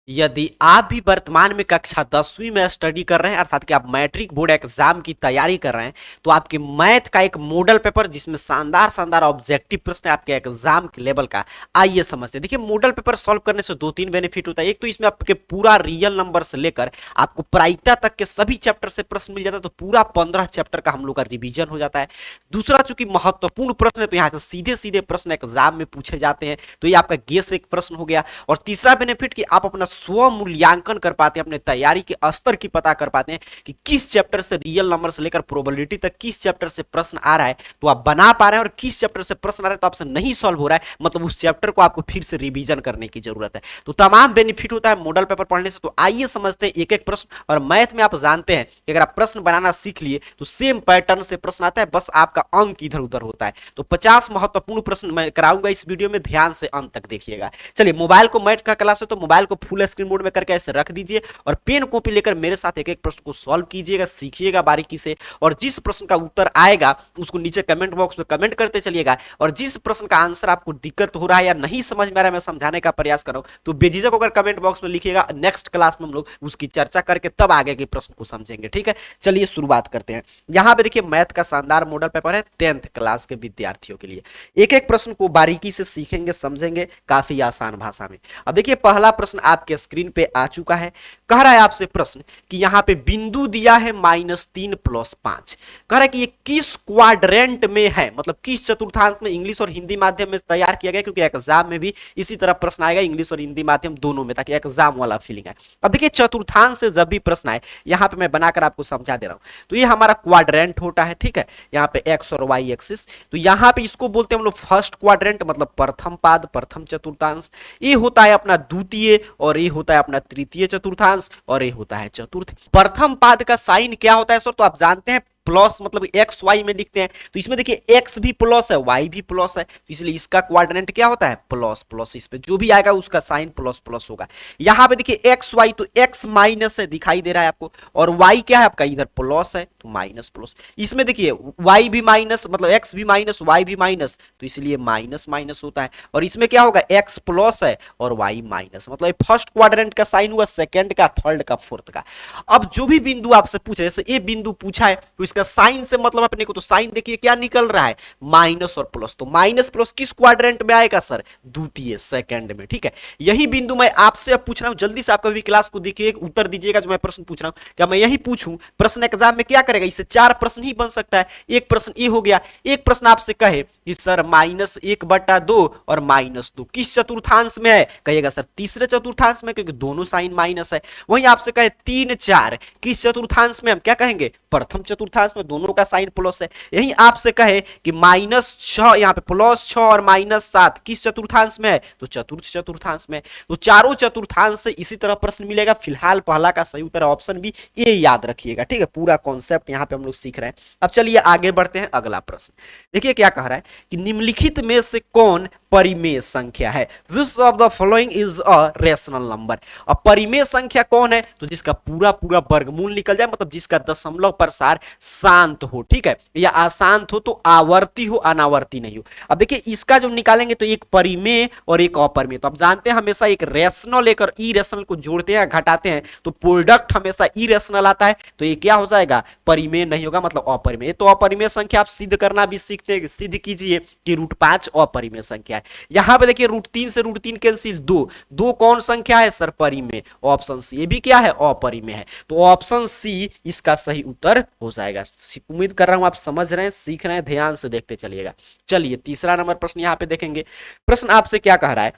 यदि आप भी वर्तमान में कक्षा 10वीं में स्टडी कर रहे हैं अर्थात कि आप मैट्रिक बोर्ड एग्जाम की तैयारी कर रहे हैं तो आपके मैथ का एक मॉडल पेपर जिसमें शानदार शानदार ऑब्जेक्टिव प्रश्न है आपके एग्जाम के लेवल का, आइए समझते हैं। देखिए मॉडल पेपर सॉल्व करने से दो तीन बेनिफिट होता है। एक तो इसमें आपके पूरा रियल नंबर से लेकर आपको प्रायिकता तक के सभी चैप्टर से प्रश्न मिल जाता है, तो पूरा 15 चैप्टर का हम लोग का रिविजन हो जाता है। दूसरा चूंकि महत्वपूर्ण प्रश्न है तो यहाँ से सीधे सीधे प्रश्न एग्जाम में पूछे जाते हैं, तो ये आपका गेस एक प्रश्न हो गया। और तीसरा बेनिफिट कि आप अपना स्व मूल्यांकन कर पाते हैं, अपने तैयारी के स्तर की पता कर पाते हैं कि किस चैप्टर से रियल नंबर से लेकर प्रोबेबिलिटी तक किस चैप्टर से प्रश्न आ रहा है तो आप बना पा रहे हैं, और किस चैप्टर से प्रश्न आ रहा है तो आपसे नहीं सॉल्व हो रहा है मतलब उस चैप्टर को आपको फिर से रिवीजन करने की जरूरत है। तो तमाम बेनिफिट होता है मॉडल पेपर पढ़ने से। तो आइए समझते हैं एक एक प्रश्न। और मैथ में आप जानते हैं कि अगर आप प्रश्न बनाना सीख लिए तो सेम पैटर्न से प्रश्न आता है, बस आपका अंक इधर उधर होता है। तो 50 महत्वपूर्ण प्रश्न मैं कराऊंगा इस वीडियो में, ध्यान से अंत तक देखिएगा। चलिए मोबाइल को मैथ का क्लास है तो मोबाइल को फुल स्क्रीन मोड में करके ऐसे रख दीजिए और पेन कॉपी लेकर मेरे साथ एक एक प्रश्न को सॉल्व कीजिएगा, सीखिएगा बारीकी से। और जिस प्रश्न का उत्तर आएगा उसको नीचे कमेंट बॉक्स में कमेंट करते चलिएगा। और जिस प्रश्न का आंसर आपको दिक्कत हो रहा है या नहीं समझ में आ रहा है, मैं समझाने का प्रयास कर रहा हूं, तो बेझिझक होकर कमेंट बॉक्स में लिखिएगा। नेक्स्ट क्लास में हम लोग उसकी चर्चा करके तब आगे के प्रश्न को समझेंगे, ठीक है। चलिए शुरुआत करते हैं। यहां पे देखिए मैथ का शानदार मॉडल पेपर है 10th क्लास के विद्यार्थियों के लिए। एक एक प्रश्न को बारीकी से सीखेंगे, समझेंगे, काफी आसान भाषा में। अब देखिए पहला प्रश्न आपके स्क्रीन पे आ चुका है। कह रहा है आपसे प्रश्न कि यहां पे बिंदु दिया है -3 + 5। कह रहा है कि ये किस क्वाड्रेंट में है, मतलब किस चतुर्थांश में। इंग्लिश और हिंदी माध्यम में तैयार किया गया क्योंकि एग्जाम में भी इसी तरह प्रश्न आएगा, इंग्लिश और हिंदी माध्यम दोनों में, ताकि एग्जाम वाला फीलिंग है। अब देखिए चतुर्थांश से जब भी प्रश्न आए, यहां पे मैं बनाकर आपको समझा दे रहा हूं, तो ये हमारा क्वाड्रेंट होता है, ठीक है। यहाँ पे एक्स और वाई एक्सिस, तो यहाँ पे इसको बोलते हैं हम लोग फर्स्ट क्वाड्रेंट, मतलब प्रथम पाद, प्रथम चतुर्थांश। ये होता है अपना द्वितीय, और ये होता है अपना तृतीय चतुर्थांश, और ये होता है चतुर्थ। प्रथम पाद का साइन क्या होता है सर, तो आप जानते हैं प्लस, मतलब एक्स वाई में लिखते हैं, तो इसमें देखिए एक्स भी प्लस है, वाई भी प्लस है, तो इसलिए इसका क्वाड्रेंट क्या होता है, प्लस प्लस। इस पे जो भी आएगा उसका साइन प्लस प्लस होगा। यहां पे देखिए एक्स वाई, तो एक्स माइनस है, दिखाई दे रहा है आपको, और वाई क्या है आपका, इधर प्लस है तो माइनस प्लस। इसमें देखिए वाई भी माइनस, मतलब एक्स भी माइनस, वाई भी माइनस, तो इसलिए माइनस माइनस होता है। और इसमें क्या होगा, एक्स प्लस है और वाई माइनस, मतलब फर्स्ट क्वाड्रेंट का साइन हुआ, सेकंड का, थर्ड का, फोर्थ का। अब जो भी बिंदु आपसे पूछे, जैसे ये बिंदु पूछा है तो इसका साइन से मतलब अपने को, तो साइन देखिए क्या निकल रहा है, माइनस और प्लस। तो माइनस प्लस किस क्वाड्रेंट में आएगा सर, द्वितीय, सेकंड में, ठीक है। यही बिंदु मैं आपसे अब पूछ रहा हूं, जल्दी से आपका भी क्लास को देखिए, उत्तर दीजिएगा जो मैं प्रश्न पूछ रहा हूं। क्या मैं यही पूछूं, प्रश्न एग्जाम में क्या करेगा, इससे 4 प्रश्न ही बन सकता है। एक प्रश्न ये हो गया, एक प्रश्न आपसे कहे कि सर -1/2 और -2 किस चतुर्थांश में है, कहिएगा सर तीसरे चतुर्थांश में, क्योंकि दोनों साइन माइनस है। वहीं आपसे कहे 3, 4 किस चतुर्थांश में, हम क्या कहेंगे, प्रथम चतुर्थांश में, दोनों का साइन प्लस है। यही आपसे कहे कि -6, यहाँ पे +6 और -7 किस चतुर्थांश में है, तो चतुर्थ चतुर्थांश में। तो चारों चतुर्थांश से इसी तरह प्रश्न मिलेगा। फिलहाल पहला का सही उत्तर ऑप्शन बी, ये याद रखिएगा, ठीक है। पूरा कॉन्सेप्ट यहाँ पे हम लोग सीख रहे हैं। अब चलिए आगे बढ़ते हैं, अगला प्रश्न देखिए क्या कह रहा है कि निम्नलिखित में से कौन परिमेय संख्या है, which of the following is a rational number. अब परिमेय संख्या कौन है, तो जिसका पूरा पूरा वर्गमूल निकल जाए, मतलब जिसका दशमलव प्रसार शांत हो, ठीक है, या अशांत हो, तो आवर्ती हो, अनावर्ती नहीं हो। अब देखिए इसका जो निकालेंगे तो एक परिमेय और एक अपरिमेय। तो आप जानते हैं हमेशा एक रेशनल लेकर इरेशनल को जोड़ते हैं, घटाते हैं, तो प्रोडक्ट हमेशा इरेशनल आता है, तो ये क्या हो जाएगा, परिमेय नहीं होगा, मतलब अपरिमेय। तो अपरिमेय संख्या आप सिद्ध करना भी सीखते हैं, सिद्ध कीजिए कि √5 अपरिमेय संख्या है। यहां पे देखिए √3 से √3 कैंसिल, 2 कौन संख्या है सर, परिमेय। ऑप्शन सी, ये भी क्या है, अपरिमेय है। तो ऑप्शन सी इसका सही उत्तर हो जाएगा। उम्मीद कर रहा हूं आप समझ रहे हैं, सीख रहे हैं, ध्यान से देखते चलिएगा। चलिए तीसरा नंबर प्रश्न यहां पे देखेंगे। प्रश्न आपसे क्या कह रहा है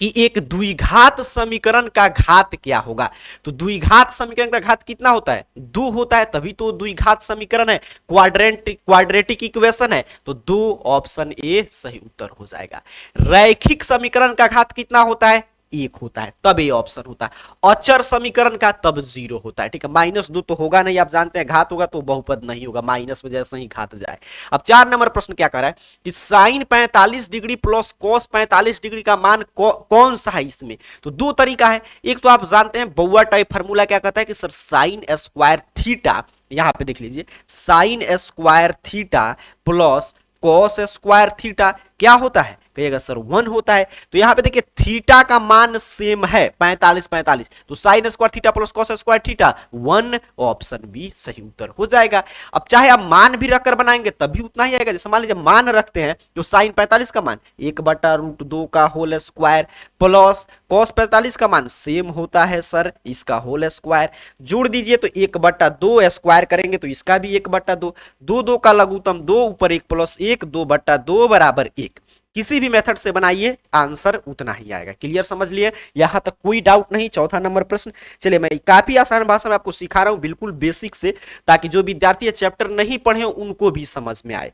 कि एक द्विघात समीकरण का घात क्या होगा। तो द्विघात समीकरण का घात कितना होता है, 2 होता है, तभी तो द्विघात समीकरण है, क्वाड्रेटिक इक्वेशन है, तो 2 ऑप्शन ए सही उत्तर हो जाएगा। रैखिक समीकरण का घात कितना होता है, 1 होता है, तब ये ऑप्शन होता है। अचर समीकरण का तब 0 होता है, ठीक है। -2 तो होगा नहीं, आप जानते हैं घात होगा तो बहुपद नहीं होगा, माइनस में जैसे ही घात जाए। अब 4 नंबर प्रश्न क्या कर रहा है कि sine 45 degree plus cos 45 degree का मान कौन सा है इसमें। तो 2 तरीका है। एक तो आप जानते हैं बउआ टाइप फार्मूला क्या कहता है कि सर साइन स्क्वायर थीटा, यहां पे देख लीजिए, sign square theta plus cos square theta क्या होता है, कहिएगा सर 1 होता है। तो यहाँ पे देखिए थीटा का मान सेम है 45 45, तो sine square theta plus cos square theta 1, option B सही उत्तर हो जाएगा। अब चाहे आप मान भी रखकर बनाएंगे तब भी उतना ही आएगा। जैसे मान लीजिए मान रखते हैं तो साइन 45 का मान 1/√2 का होल स्क्वायर प्लस कॉस 45 का मान सेम होता है सर इसका होल स्क्वायर, जोड़ दीजिए तो 1/2 स्क्वायर करेंगे तो इसका भी 1/2, 2 का लघुत्तम 2 ऊपर 1 प्लस 1, 2/2 बराबर 1। किसी भी मेथड से बनाइए आंसर उतना ही आएगा। क्लियर समझ लिए, यहां तक कोई डाउट नहीं। चौथा नंबर प्रश्न, चलिए मैं काफी आसान भाषा में आपको सिखा रहा हूं बिल्कुल बेसिक से, ताकि जो विद्यार्थी चैप्टर नहीं पढ़े उनको भी समझ में आए।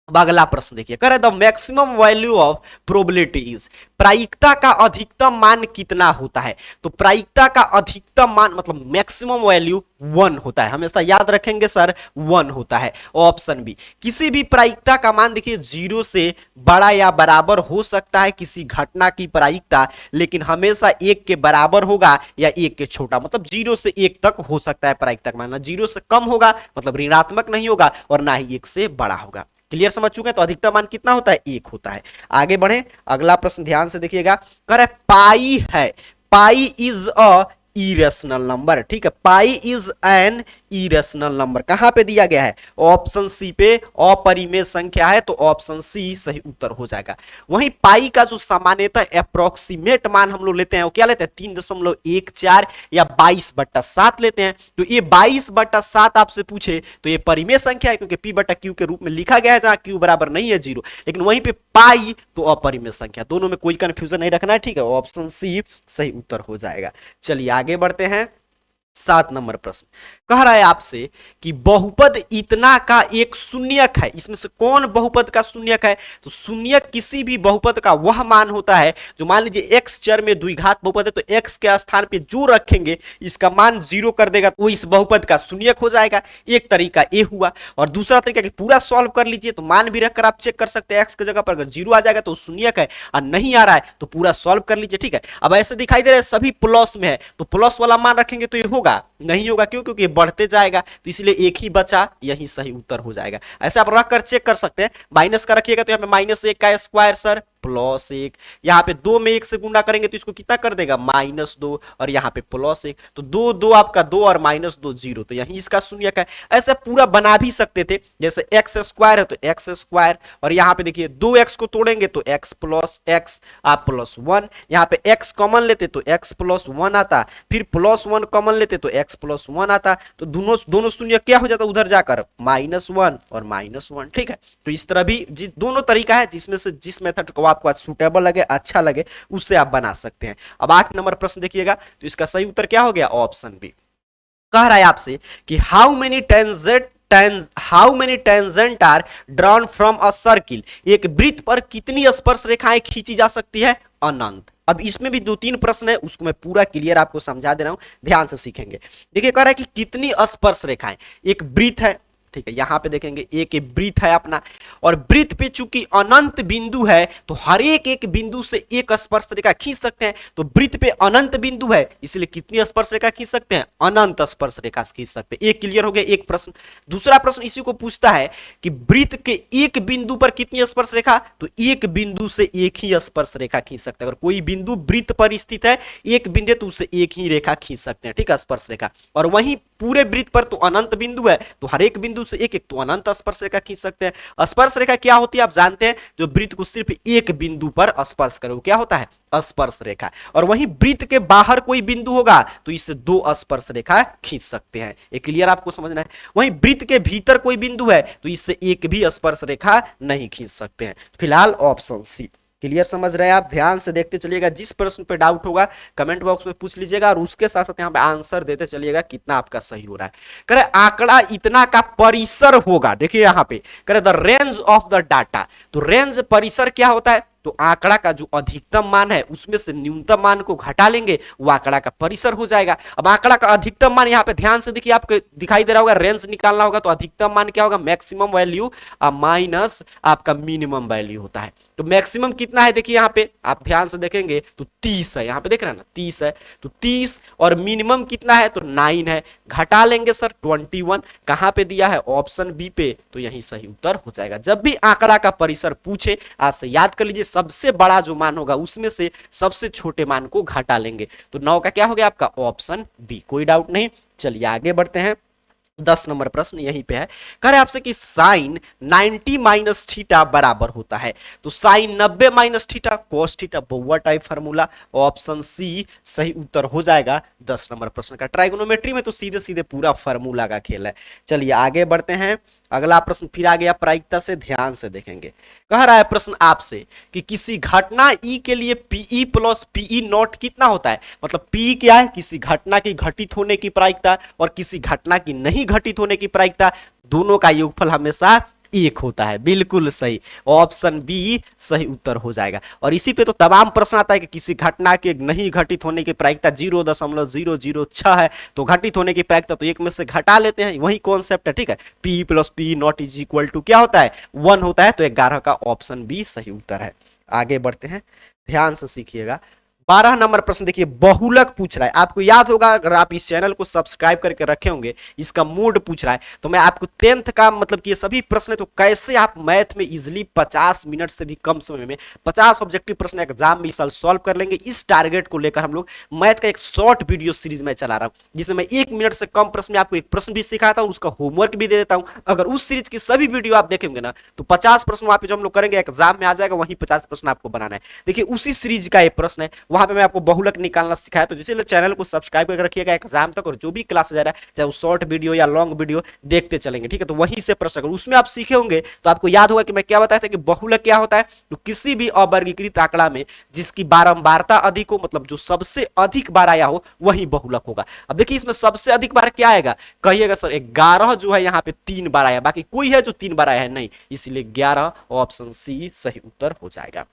अब अगला प्रश्न देखिए, कह रहे the maximum value of probability is, प्रायिकता का अधिकतम मान कितना होता है। तो प्रायिकता का अधिकतम मान मतलब मैक्सिमम वैल्यू 1 होता है, हमेशा याद रखेंगे सर 1 होता है। ऑप्शन बी, किसी भी प्रायिकता का मान देखिए 0 से बड़ा या बराबर हो सकता है किसी घटना की प्रायिकता, लेकिन हमेशा 1 के बराबर होगा या 1 के छोटा, मतलब 0 से 1 तक हो सकता है प्रायिकता का मान, 0 से कम होगा मतलब ऋणात्मक नहीं होगा और ना ही 1 से बड़ा होगा। क्लियर समझ चुके हैं। तो अधिकतम मान कितना होता है 1 होता है। आगे बढ़े, अगला प्रश्न ध्यान से देखिएगा, कह रहा है पाई है, pi is a irrational number, ठीक है, pi is an irrational number, कहां पे दिया गया है, ऑप्शन सी पे अपरिमेय संख्या है, तो ऑप्शन सी सही उत्तर हो जाएगा। वहीं पाई का जो सामान्यतः अप्रोक्सीमेट मान हम लोग लेते हैं वो क्या लेते हैं 3.14 या 22/7 लेते हैं। तो ये 22/7 आपसे पूछे तो ये परिमेय संख्या है क्योंकि p/q के रूप में लिखा गया है जहां q बराबर नहीं है 0, लेकिन वहीं पे पाई तो अपरिमेय संख्या, दोनों में कोई कंफ्यूजन नहीं रखना है, ठीक है, ऑप्शन सी सही उत्तर हो जाएगा। चलिए आगे बढ़ते हैं। 7 नंबर प्रश्न कह रहा है आपसे कि बहुपद इतना का एक शून्यक है, इसमें से कौन बहुपद का शून्यक है। तो शून्यक किसी भी बहुपद का वह मान होता है जो, मान लीजिए x चर में द्विघात बहुपद है तो x के स्थान पे जो रखेंगे इसका मान 0 कर देगा, वो इस बहुपद का शून्यक हो जाएगा। एक तरीका ये हुआ, और दूसरा तरीका कि पूरा सॉल्व कर लीजिए तो मान भी रखकर आप चेक कर सकते हैं x की जगह पर अगर 0 आ जाएगा तो शून्यक है, और नहीं आ रहा है तो पूरा सॉल्व कर लीजिए, ठीक है। अब ऐसे दिखाई दे रहा है सभी प्लस में है तो प्लस वाला मान रखेंगे तो ये होगा नहीं होगा, क्यों, क्योंकि बढ़ते जाएगा, तो इसलिए एक ही बचा, यही सही उत्तर हो जाएगा। ऐसे आप रख कर चेक कर सकते हैं। माइनस का रखिएगा तो यहाँ पे -1 का स्क्वायर सर +1, यहाँ पे 2 में 1 से गुणा करेंगे तो इसको कितना कर देगा -2, और यहाँ पे +1, तो 2 2 आपका 2 और -2 0, तो यही इसका शून्यक है। ऐसे पूरा बना भी सकते थे, जैसे x स्क्वायर है तो x स्क्वायर, और यहाँ पे देखिए 2x को तोड़ेंगे तो x प्लस x आप +1, यहाँ पे x कॉमन लेते तो x +1 आता, फिर +1 कॉमन लेते तो x +1 आता, तो दोनों शून्य क्या हो जाता उधर जाकर -1 और -1, ठीक है। तो इस तरह भी दोनों तरीका है, जिसमें से जिस मेथड को आपको सूटेबल लगे, अच्छा लगे, उससे आप बना सकते हैं। अब 8 नंबर प्रश्न देखिएगा, तो इसका सही उत्तर क्या हो गया, ऑप्शन बी। कह रहा है आपसे कि how many tangents are drawn from a circle, एक वृत्त पर कितनी स्पर्श रेखाएं खींची जा सकती है, अनंत। अब इसमें भी 2-3 प्रश्न है, उसको मैं पूरा क्लियर आपको समझा दे रहा हूं, ध्यान से सीखेंगे। देखिए कह रहा है कि कितनी स्पर्श रेखाएं, एक वृत्त है, ठीक है, यहां पे देखेंगे एक वृत्त है अपना, और वृत्त पे चूंकि अनंत बिंदु है तो हर एक बिंदु से एक स्पर्श रेखा खींच सकते हैं। तो वृत्त पे अनंत बिंदु है इसलिए कितनी स्पर्श रेखा खींच सकते हैं, अनंत स्पर्श रेखा खींच सकते हैं। एक क्लियर हो गया एक प्रश्न। दूसरा प्रश्न इसी को पूछता है कि वृत्त के एक बिंदु पर कितनी स्पर्श रेखा, तो एक बिंदु से एक ही स्पर्श रेखा खींच सकते हैं। अगर कोई बिंदु वृत्त पर स्थित है एक बिंदु तो उससे एक ही रेखा खींच सकते हैं, ठीक है, स्पर्श रेखा। और वहीं पूरे वृत्त पर तो अनंत बिंदु है तो हर एक बिंदु से एक तो अनंत स्पर्श रेखा खींच सकते हैं। स्पर्श रेखा क्या होती है आप जानते हैं, जो वृत्त को सिर्फ एक बिंदु पर स्पर्श करे वो क्या होता है, स्पर्श रेखा। और वहीं वृत्त के बाहर कोई बिंदु होगा तो इससे 2 स्पर्श रेखा खींच सकते हैं। ये क्लियर आपको समझना है। वहीं वृत्त के भीतर कोई बिंदु है तो इससे एक भी स्पर्श रेखा नहीं खींच सकते हैं। फिलहाल ऑप्शन सी। क्लियर समझ रहे हैं आप, ध्यान से देखते चलिएगा। जिस प्रश्न पे डाउट होगा कमेंट बॉक्स में पूछ लीजिएगा और उसके साथ साथ यहाँ पे आंसर देते चलिएगा कितना आपका सही हो रहा है। करे आंकड़ा इतना का परिसर होगा, देखिए यहाँ पे करे the range of the data, तो रेंज परिसर क्या होता है, तो आंकड़ा का जो अधिकतम मान है उसमें से न्यूनतम मान को घटा लेंगे वो आंकड़ा का परिसर हो जाएगा। अब आंकड़ा का अधिकतम मान यहाँ पे ध्यान से देखिए आपको दिखाई दे रहा होगा, रेंज निकालना होगा तो अधिकतम मान क्या होगा, मैक्सिमम वैल्यू माइनस आपका मिनिमम वैल्यू होता है। तो मैक्सिमम कितना है देखिए यहाँ पे आप ध्यान से देखेंगे तो 30 है, यहाँ पे देख रहे हैं ना 30 है, तो 30 और मिनिमम कितना है तो 9 है, घटा लेंगे सर 21, कहां पे दिया है ऑप्शन बी पे, तो यही सही उत्तर हो जाएगा। जब भी आंकड़ा का परिसर पूछे आज से याद कर लीजिए सबसे बड़ा जो मान होगा उसमें से सबसे छोटे मान को घटा लेंगे। तो 9 का क्या हो गया आपका ऑप्शन बी, कोई डाउट नहीं। चलिए आगे बढ़ते हैं। 10 नंबर प्रश्न यहीं पे है, कह रहे आपसे कि साइन 90 माइनस थीटा बराबर होता है। तो sine 90 minus theta cos theta, बहुआ टाइप फार्मूला, ऑप्शन सी सही उत्तर हो जाएगा 10 नंबर प्रश्न का। ट्राइगोनोमेट्री में तो सीधे सीधे पूरा फार्मूला का खेल है। चलिए आगे बढ़ते हैं। अगला प्रश्न फिर आ गया प्रायिकता से, ध्यान से देखेंगे। कह रहा है प्रश्न आपसे कि किसी घटना ई के लिए पीई प्लस पीई नॉट कितना होता है। मतलब पी क्या है, किसी घटना की घटित होने की प्रायिकता, और किसी घटना की नहीं घटित होने की प्रायिकता, दोनों का योगफल हमेशा एक होता है। बिल्कुल सही, ऑप्शन बी सही उत्तर हो जाएगा। और इसी पे तो तमाम प्रश्न आता है कि किसी घटना के नहीं घटित होने की प्रायिकता 0.006 है, तो घटित होने की प्रायिकता तो एक में से घटा लेते हैं, वही कॉन्सेप्ट है। ठीक है, P plus P naught is equal to क्या होता है, 1 होता है। तो 11 का ऑप्शन बी सही उत्तर है। आगे बढ़ते हैं, ध्यान से सीखिएगा। 12 नंबर प्रश्न देखिए, बहुलक पूछ रहा है। आपको याद होगा, अगर आप इस चैनल को सब्सक्राइब करके रखे होंगे, इसका मोड पूछ रहा है, तो मैं आपको 10th का मतलब कि ये सभी प्रश्न है, तो कैसे आप मैथ में इजिली 50 मिनट से भी कम समय में 50 ऑब्जेक्टिव प्रश्न एग्जाम में इस साल सॉल्व कर लेंगे, इस टारगेट को लेकर हम लोग मैथ का एक शॉर्ट वीडियो सीरीज में चला रहा हूं, जिसमें मैं 1 मिनट से कम प्रश्न में आपको एक प्रश्न भी सिखाता हूं, उसका होमवर्क भी दे देता हूं। अगर उस सीरीज की सभी वीडियो आप देखेंगे ना, तो 50 प्रश्न वहां पे जो हम लोग करेंगे एग्जाम में आ जाएगा, वही 50 प्रश्न आपको बनाना है। देखिए उसी सीरीज का एक प्रश्न है, वहां पे मैं आपको बहुलक निकालना सिखाया। तो जिसलिए चैनल को सब्सक्राइब करके रखिएगा एग्जाम तक, और जो भी क्लास जा रहा है, चाहे वो शॉर्ट वीडियो या लॉन्ग वीडियो देखते चलेंगे। ठीक है, तो वहीं से प्रश्न अगर उसमें आप सीखे होंगे तो आपको याद होगा कि मैं क्या बताया था कि बहुलक क्या होता है। तो किसी भी अवर्गीकृत आंकड़ा में जिसकी बारंबारता अधिक हो, मतलब जो सबसे अधिक बार आया हो, वही बहुलक होगा। अब देखिए इसमें सबसे अधिक बार क्या आएगा, कहिएगा सर 11 जो है यहाँ पे 3 बार आया, बाकी कोई है जो 3 बार आया है, नहीं, इसलिए 11 ऑप्शन सी सही उत्तर हो जाएगा।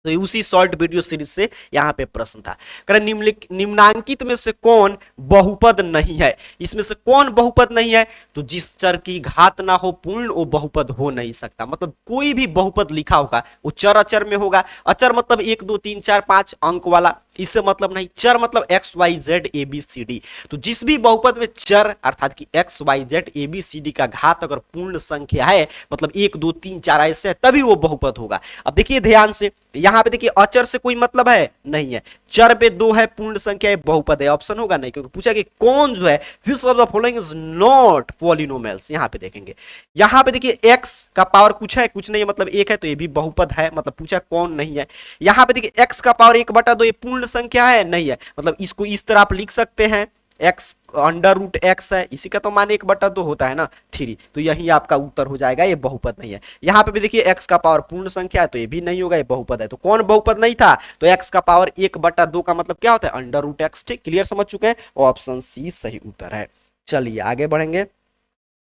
तो उसी शॉर्ट वीडियो सीरीज से यहां पे प्रश्न था। निम्नांकित में से कौन बहुपद नहीं है। इसमें से कौन बहुपद नहीं है, तो जिस चर की घात ना हो पूर्ण वो बहुपद हो नहीं सकता। मतलब कोई भी बहुपद लिखा होगा वो चर अचर में होगा। अचर मतलब 1 2 3 4 5 अंक वाला, इससे मतलब नहीं। चर मतलब X Y Z A B C D. तो जिस भी बहुपद में चर अर्थात कि X Y Z A B C D का घात अगर पूर्ण संख्या है, मतलब 1 2 3 4 ऐसे है, तभी वो बहुपद होगा। अब देखिए ध्यान से, यहां पे देखिए अचर से कोई मतलब है नहीं है, चर पे 2 है, पूर्ण संख्या है, बहुपद है, ऑप्शन होगा नहीं, क्योंकि पूछा कि कौन जो है which of the following is not polynomials। यहां पे देखेंगे, यहां पे देखिए x का पावर कुछ है कुछ नहीं है, मतलब 1 है, तो ये भी बहुपद है, मतलब पूछा कौन नहीं है। यहां पे देखिए x का पावर 1/2 ये पूर्ण संख्या है, नहीं है, मतलब इसको इस तरह आप लिख सकते हैं, x अंडर रूट एक्स है, इसी का तो मान 1/2 होता है ना 3, तो यही आपका उत्तर हो जाएगा, ये बहुपद नहीं है। यहाँ पे भी देखिए x का पावर पूर्ण संख्या है, तो ये भी नहीं होगा, ये बहुपद है। तो कौन बहुपद नहीं था, तो x का पावर 1/2 का मतलब क्या होता है, अंडर रूट एक्स। ठीक, क्लियर समझ चुके हैं, ऑप्शन सी सही उत्तर है। चलिए आगे बढ़ेंगे।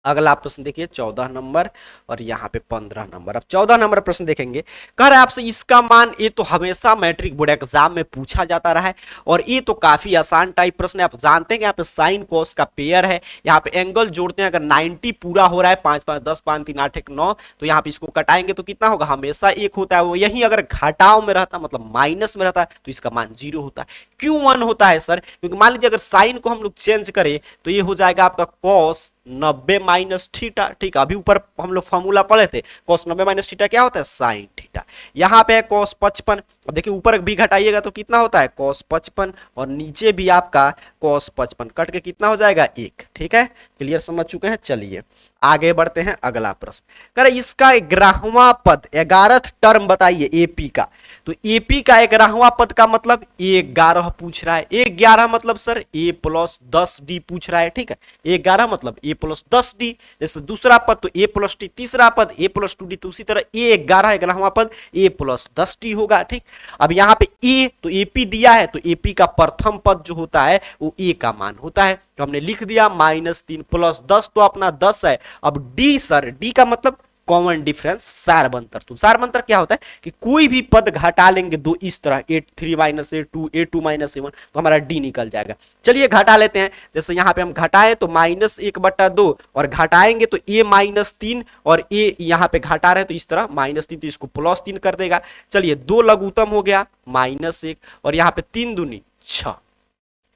अगला प्रश्न देखिए 14 नंबर और यहाँ पे 15 नंबर। अब 14 नंबर प्रश्न देखेंगे, कह रहा है आपसे इसका मान, ये तो हमेशा मैट्रिक बोर्ड एग्जाम में पूछा जाता रहा है, और ये तो काफी आसान टाइप प्रश्न है। आप जानते हैं कि यहाँ पे साइन कॉस का पेयर है, यहाँ पे एंगल जोड़ते हैं, अगर 90 पूरा हो रहा है, 5 5 10 5 3 8 1 9, तो यहाँ पे इसको कटाएंगे तो कितना होगा, हमेशा 1 होता है। वो यही अगर घटाव में रहता, मतलब माइनस में रहता है, तो इसका मान 0 होता है। क्यों 1 होता है सर, क्योंकि मान लीजिए अगर साइन को हम लोग चेंज करें तो ये हो जाएगा आपका कॉस 90 माइनस थीटा। ठीक है, अभी ऊपर हम लोग फॉर्मूला पढ़े थे, कॉस 90 माइनस थीटा क्या होता है, साइन थीटा। यहाँ पे है कॉस 55, अब देखिए ऊपर भी घटाइएगा तो कितना होता है, कॉस 55, और नीचे भी आपका कॉस 55, कट के कितना हो जाएगा 1। ठीक है, क्लियर समझ चुके हैं। चलिए आगे बढ़ते हैं। अगला प्रश्न, करे इसका 11वां पद 11th टर्म बताइए एपी का। तो एपी का 11वां पद का मतलब 11 पूछ रहा है। 11 मतलब सर a प्लस 10d पूछ रहा है। ठीक है, 11 मतलब a प्लस 10d। जैसे दूसरा पद तो a प्लस t, तीसरा पद a प्लस 2d, तो उसी तरह a11 11वां पद a प्लस 10d होगा। ठीक, अब यहाँ पे a तो एपी दिया है, तो एपी का प्रथम पद जो होता है वो a का मान होता है, तो हमने लिख दिया -3 प्लस 10 तो अपना 10 है। अब डी सर, डी का मतलब कॉमन डिफरेंस, सारबंतर। तो सारबंतर क्या होता है कि कोई भी पद घटा लेंगे दो इस तरह, a3 minus a2 a2 minus a1, तो हमारा डी निकल जाएगा। चलिए घटा लेते हैं। जैसे यहाँ पे हम घटाएं तो -1/2, और घटाएंगे तो a -3, और a यहाँ पे घटा रहे तो इस तरह -3, तो इसको +3 कर देगा। चलिए 2 लघुत्तम हो गया -1, और यहाँ पे 3 दूनी 6।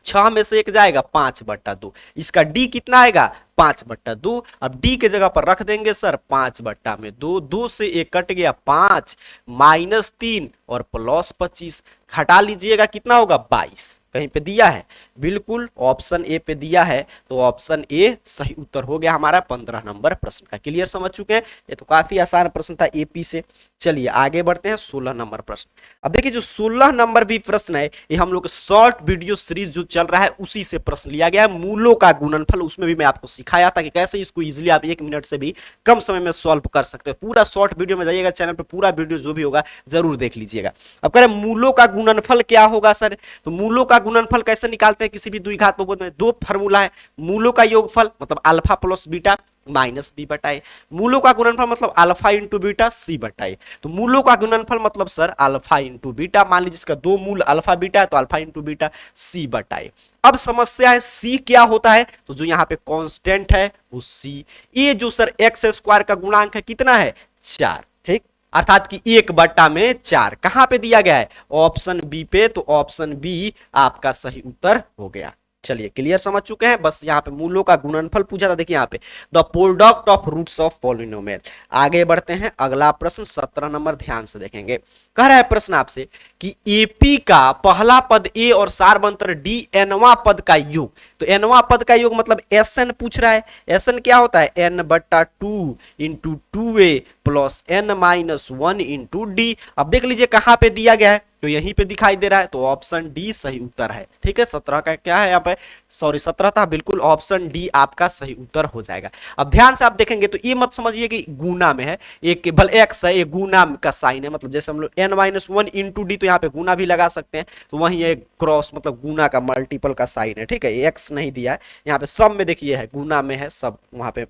6 में से 1 जाएगा 5/2, इसका डी कितना आएगा 5/2। अब डी के जगह पर रख देंगे सर 5/2, 2 से 1 कट गया 5, -3 और +25, हटा लीजिएगा कितना होगा 22। कहीं पे दिया है, बिल्कुल ऑप्शन ए पे दिया है, तो ऑप्शन ए सही उत्तर हो गया हमारा 15 नंबर प्रश्न का। क्लियर समझ चुके हैं, ये तो काफी आसान प्रश्न था एपी से। चलिए आगे बढ़ते हैं 16 नंबर प्रश्न। अब देखिए जो 16 नंबर भी प्रश्न है ये हम लोग शॉर्ट वीडियो सीरीज जो चल रहा है उसी से प्रश्न लिया गया है, मूलों का गुणनफल। उसमें भी मैं आपको सिखाया था कि कैसे इसको इजिली आप 1 मिनट से भी कम समय में सॉल्व कर सकते हैं। पूरा शॉर्ट वीडियो में जाइएगा, चैनल पर पूरा वीडियो जो भी होगा जरूर देख लीजिएगा। अब कह रहे मूलों का गुणनफल क्या होगा सर, तो मूलों का गुणनफल कैसे निकालते हैं किसी भी द्विघात बहुपद में, दो फार्मूला है। मूलों का योगफल मतलब alpha plus beta minus B बटाए, मूलों का गुणनफल मतलब अल्फा इंटू बीटा सी बटाए। तो मूलों का गुणनफल मतलब सर अल्फा इंटू बीटा, मान लीजिए इसका दो मूल अल्फा बीटा है तो अल्फा इंटू बीटा सी बटाए। अब समस्या है सी क्या होता है, तो जो यहाँ पे कांस्टेंट है वो सी। ये जो सर एक्स स्क्वायर का गुणांक है कितना है 4, ठीक, अर्थात कि 1/4 कहां पे दिया गया है ऑप्शन बी पे, तो ऑप्शन बी आपका सही उत्तर हो गया। चलिए क्लियर समझ चुके हैं, बस यहाँ पे मूलों का गुणनफल पूछा था। देखिए यहाँ पे the product of roots of polynomial. आगे बढ़ते हैं, अगला प्रश्न 17 नंबर, ध्यान से देखेंगे। कह रहा है प्रश्न आपसे कि एपी का पहला पद ए और सारवंतर डी एनवा पद का योग, तो एनवा पद का योग मतलब एसएन पूछ रहा है। एसएन क्या होता है n/2 into 2a plus n-1 into D. अब देख लीजिए कहां पे दिया गया है, तो यहीं पे दिखाई दे रहा है, तो ऑप्शन डी सही उत्तर है। ठीक है, 17 का क्या है यहाँ पे, सॉरी 17 था, बिल्कुल ऑप्शन डी आपका सही उत्तर हो जाएगा। अब ध्यान से आप देखेंगे तो ये मत समझिए कि गुना में है, एक केवल एक्स है, ये गुना का साइन है, मतलब जैसे हम लोग n-1 इंटू डी, तो यहाँ पे गुना भी लगा सकते हैं, तो वहीं एक क्रॉस मतलब गुना का मल्टीपल का साइन है। ठीक है, एक्स नहीं दिया है यहाँ पे, सब में देखिए है गुना में है, सब वहां पे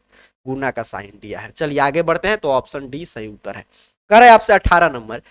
गुना का साइन दिया है। चलिए आगे बढ़ते हैं, तो ऑप्शन डी सही उत्तर है। कह रहा है आपसे 18 नंबर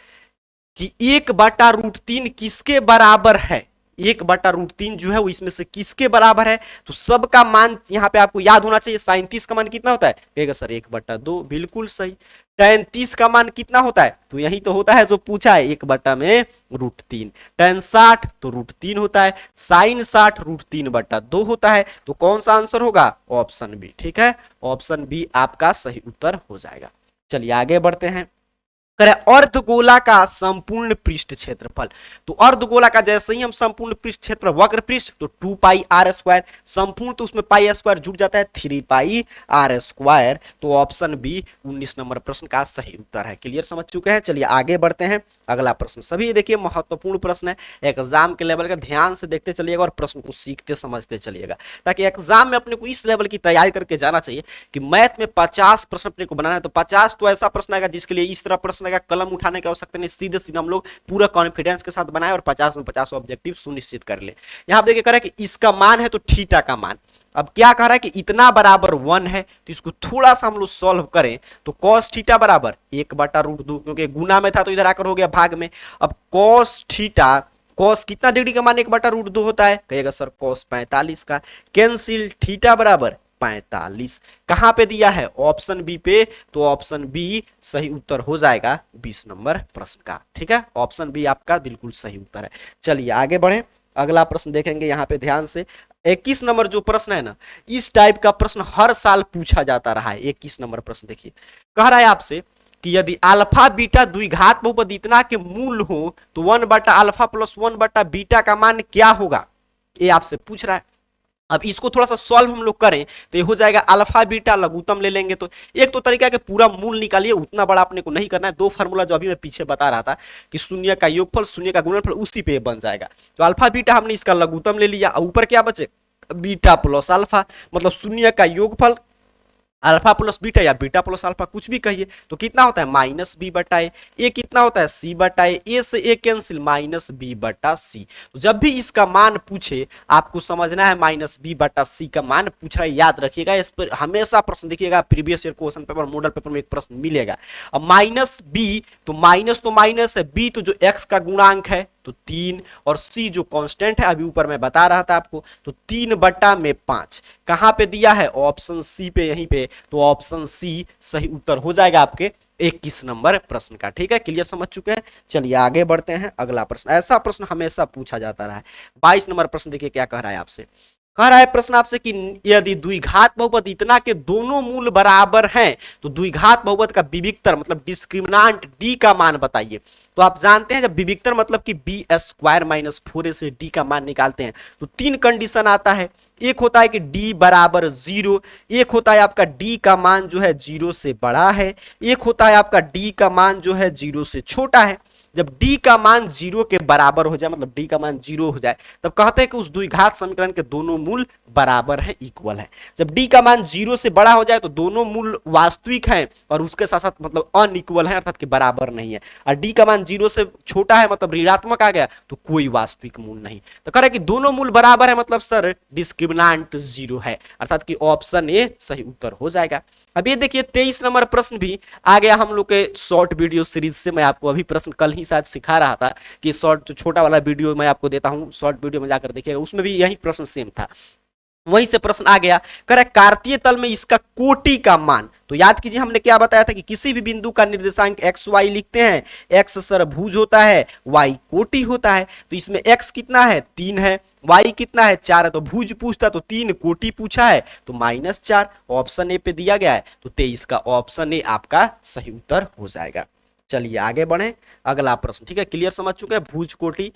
कि 1/√3 किसके बराबर है। 1/√3 जो है वो इसमें से किसके बराबर है, तो सबका मान यहाँ पे आपको याद होना चाहिए। sin 30 का मान कितना होता है, कहेगा सर 1/2, बिल्कुल सही। tan 30 का मान कितना होता है, तो यही तो होता है जो पूछा है, 1/√3। tan 60 तो √3 होता है, sin 60 √3/2 होता है, तो कौन सा आंसर होगा ऑप्शन बी। ठीक है, ऑप्शन बी आपका सही उत्तर हो जाएगा। चलिए आगे बढ़ते हैं। अर्धगोला का संपूर्ण पृष्ठ क्षेत्रफल, तो अर्धगोला का जैसे ही हम संपूर्ण पृष्ठ क्षेत्रफल वक्र पृष्ठ तो 2πr², संपूर्ण तो उसमें πr² जुड़ जाता है 3πr², तो ऑप्शन बी 19 नंबर प्रश्न का सही उत्तर है। क्लियर समझ चुके हैं, चलिए आगे बढ़ते हैं। अगला प्रश्न सभी देखिए महत्वपूर्ण प्रश्न है, एग्जाम के लेवल का, ध्यान से देखते चलिएगा और प्रश्न को सीखते समझते चलिएगा, ताकि एग्जाम में अपने को इस लेवल की तैयारी करके जाना चाहिए कि मैथ में 50 प्रश्न अपने को बनाना है, तो 50 तो ऐसा प्रश्न आएगा जिसके लिए इस तरह प्रश्न आएगा, कलम उठाने की आवश्यकता नहीं, सीधे सीधे हम लोग पूरा कॉन्फिडेंस के साथ बनाए और 50 में 50 ऑब्जेक्टिव सुनिश्चित कर ले। यहां देखिए कह रहा है कि इसका मान है तो थीटा का मान, अब क्या कह रहा है कि इतना बराबर 1 है, तो इसको थोड़ा सा हम लोग सॉल्व करें तो cos थीटा बराबर 1/√2, क्योंकि गुना में था तो इधर आकर हो गया भाग में। अब cos थीटा, cos कितना डिग्री का मान 1/√2 होता है, कहेगा सर cos 45 का, कैंसिल थीटा बराबर 45, कहां पे दिया है ऑप्शन बी पे, तो ऑप्शन बी सही उत्तर हो जाएगा 20 नंबर प्रश्न का। ठीक है, ऑप्शन बी आपका बिल्कुल सही उत्तर है। चलिए आगे बढ़े, अगला प्रश्न देखेंगे यहाँ पे ध्यान से। 21 नंबर जो प्रश्न है ना, इस टाइप का प्रश्न हर साल पूछा जाता रहा है। 21 नंबर प्रश्न देखिए, कह रहा है आपसे कि यदि अल्फा बीटा द्विघात बहुपद इतना के मूल हो तो 1/α + 1/β का मान क्या होगा, ये आपसे पूछ रहा है। अब इसको थोड़ा सा सॉल्व हम लोग करें तो ये हो जाएगा अल्फा बीटा लघुत्तम ले लेंगे, तो एक तो तरीका है कि पूरा मूल निकालिए, उतना बड़ा अपने को नहीं करना है। दो फार्मूला जो अभी मैं पीछे बता रहा था कि शून्य का योगफल शून्य का गुणनफल, उसी पे बन जाएगा। तो अल्फा बीटा हमने इसका लघुत्तम ले लिया, ऊपर क्या बचे बीटा प्लस अल्फा, मतलब शून्य का योगफल अल्फा प्लस बीटा या बीटा प्लस अल्फा कुछ भी कहिए, तो कितना होता है -b/a, ये कितना होता है c/a, a से a कैंसिल -b/c। तो जब भी इसका मान पूछे आपको समझना है -b/c का मान पूछ रहा है, याद रखिएगा। इस पर हमेशा प्रश्न देखिएगा, previous year question paper model paper में एक प्रश्न मिलेगा। अब -b तो माइनस है, b तो जो x का गुणांक है तो 3, और सी जो कांस्टेंट है अभी ऊपर मैं बता रहा था आपको, तो 3/5 कहां पे दिया है, ऑप्शन सी पे, यहीं पे, तो ऑप्शन सी सही उत्तर हो जाएगा आपके 21 नंबर प्रश्न का। ठीक है, क्लियर, समझ चुके हैं। चलिए आगे बढ़ते हैं, अगला प्रश्न, ऐसा प्रश्न हमेशा पूछा जाता रहा है। 22 नंबर प्रश्न देखिए क्या कह रहा है आपसे, कह रहा है प्रश्न आपसे कि यदि द्विघात बहुपद इतना के दोनों मूल बराबर हैं तो द्विघात बहुपद का विविक्तर मतलब डिस्क्रिमिनांट डी का मान बताइए। तो आप जानते हैं जब विविक्तर मतलब कि बी स्क्वायर माइनस 4 से डी का मान निकालते हैं तो 3 कंडीशन आता है। एक होता है कि d बराबर 0, एक होता है आपका d का मान जो है 0 से बड़ा है, एक होता है आपका d का मान जो है 0 से छोटा है। जब d का मान 0 के बराबर हो जाए, मतलब d का मान 0 हो जाए, तब कहते हैं कि उस द्विघात समीकरण के दोनों मूल बराबर है, इक्वल है। जब d का मान 0 से बड़ा हो जाए तो दोनों मूल वास्तविक हैं और उसके साथ साथ मतलब अनइक्वल है, अर्थात कि बराबर नहीं है। और d का मान 0 से छोटा है मतलब ऋणात्मक आ गया तो कोई वास्तविक मूल नहीं। तो कह रहे कि दोनों मूल बराबर है मतलब सर डिस्क्रिमिनांट 0 है, अर्थात कि ऑप्शन ए सही उत्तर हो जाएगा। अब ये देखिए 23 नंबर प्रश्न भी आ गया हम लोग के शॉर्ट वीडियो सीरीज से। मैं आपको अभी प्रश्न कल ही शायद सिखा रहा था कि शॉर्ट जो छोटा वाला वीडियो मैं आपको देता हूं, शॉर्ट वीडियो में जाकर देखिएगा, उसमें भी यही प्रश्न सेम था। वहीं से प्रश्न आ गया, कह रहा है कार्तीय तल में इसका कोटि का मान। तो याद कीजिए हमने क्या बताया था कि किसी भी बिंदु का निर्देशांक एक्स वाई लिखते हैं, एक्स सरभुज होता है, वाई कोटि होता है। तो इसमें एक्स कितना है, 3 है, वाई कितना है, 4 है, तो भुज पूछता तो 3, कोटि पूछा है तो -4, ऑप्शन ए पे दिया गया है। तो 23 का ऑप्शन ए आपका सही उत्तर हो जाएगा। चलिए आगे बढ़े, अगला प्रश्न। ठीक है, क्लियर, समझ चुके हैं भुज कोटि।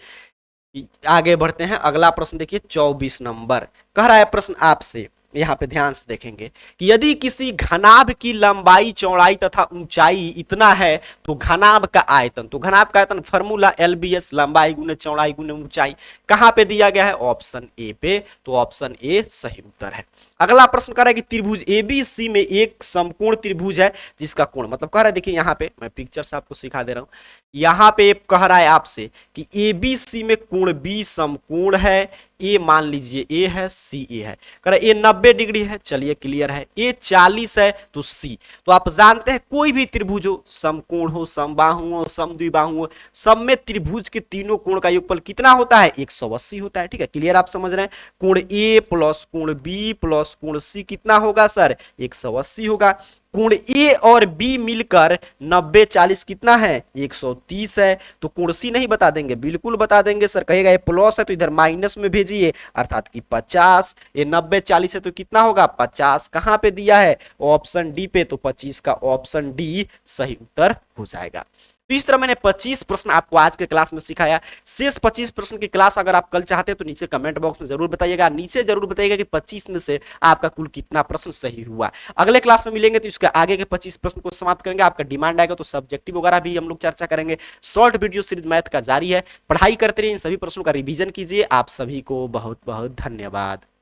आगे बढ़ते हैं, अगला प्रश्न देखिए 24 नंबर। कह रहा है प्रश्न आपसे, यहां पे ध्यान से देखेंगे कि यदि किसी घनाभ की लंबाई चौड़ाई तथा ऊंचाई इतना है तो घनाभ का आयतन, तो घनाभ का आयतन फॉर्मूला LBS लंबाई गुने चौड़ाई गुने ऊंचाई, कहां पे दिया गया है, ऑप्शन ए पे। तो ऑप्शन ए सही उत्तर है। अगला प्रश्न कह रहा है कि त्रिभुज ABC में एक समकोण त्रिभुज है जिसका कोण, मतलब कह रहा है, देखिए यहां पे मैं पिक्चर से आपको सिखा दे रहा हूं, यहां पे कह रहा है आपसे कि ABC में कोण B समकोण है, ए मान लीजिए ए है, सी ए है, कह रहा ए 90 डिग्री है, चलिए क्लियर है, ए 40 है तो सी। तो आप जानते हैं कोई भी त्रिभुज हो, समकोण हो, समबाहु हो, समद्विबाहु हो, सब में त्रिभुज के तीनों कोण का योगफल कितना होता है, 180 होता है। ठीक है, क्लियर, आप समझ रहे हैं। कोण ए प्लस कोण बी प्लस कोण सी कितना होगा सर, 180 होगा। कोण ए और बी मिलकर 90 40 कितना है, 130 है। तो कोण सी नहीं बता देंगे, बिल्कुल बता देंगे सर, कहेगा ये प्लस है तो इधर माइनस में भेजिए, अर्थात कि 50। ये 90 40 है तो कितना होगा, 50। कहां पे दिया है, ऑप्शन डी पे, तो 25 का ऑप्शन डी सही उत्तर हो जाएगा। तो इस तरह मैंने 25 प्रश्न आपको आज के क्लास में सिखाया। शेष 25 प्रश्न की क्लास अगर आप कल चाहते हैं तो नीचे कमेंट बॉक्स में जरूर बताइएगा, नीचे जरूर बताइएगा कि 25 में से आपका कुल कितना प्रश्न सही हुआ। अगले क्लास में मिलेंगे तो इसके आगे के 25 प्रश्न को समाप्त करेंगे। आपका डिमांड आएगा तो सब्जेक्टिव वगैरह भी हम लोग चर्चा करेंगे। शॉर्ट वीडियो सीरीज मैथ का जारी है, पढ़ाई करते रहिए, इन सभी प्रश्नों का रिवीजन कीजिए। आप सभी को बहुत बहुत धन्यवाद।